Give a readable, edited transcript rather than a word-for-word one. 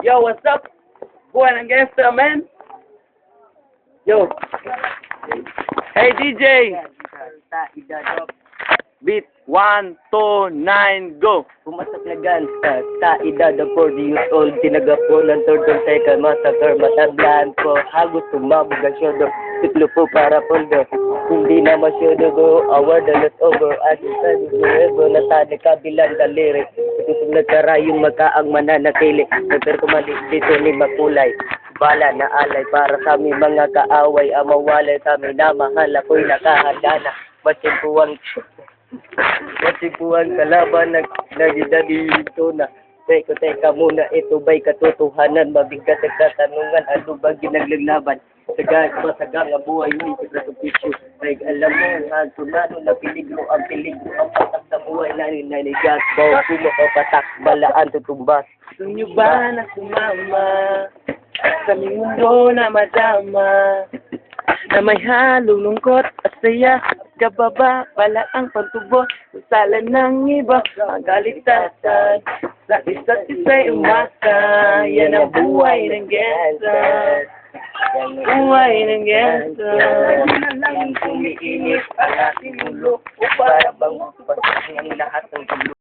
Yo, what's up? Buwan ng gangster, man. Yo. Hey, DJ. Beat 1, 2, 9, go. Pumasok na gangsta sa edad ng 40 years old. Tinaga po ng turdong teka massacre. Matablaan po, hagos tumabog ang syodo. Tiklo po para poldo. Hindi na masyodo go, award na not over. At isa dito, natali kabilang daliri. Tutong nagkarayong magkaang mananatili. Nagper kumali dito ni makulay. Bala na alay para sa aming mga kaaway. Ang mawalay sa aming na mahal ako'y nakahanda na. Matsimpuan kalaban nagidadito na. Teka muna, ito ba'y katotohanan? Mabigat ang katanungan, ano ba ginaglaban? Masagang ang buhay mo, ipagkatupisyo. Alam mo, ang tunano na peligro, ang patak sa buhay na nanigas. Bawang pumapapatak, balaan tutumbas. Gusto nyo ba na sumama sa aming mundo na madama? Na may halong lungkot at saya, kababa pala ang pagtubo, sala ng iba, ang kalitasan, sa isa't isa'y umasa, yan ang buhay ng gangster, buhay ng gangster. Huwag na lang umiinit ang ating ulo, o para bang pasok ng lahat ng gulo.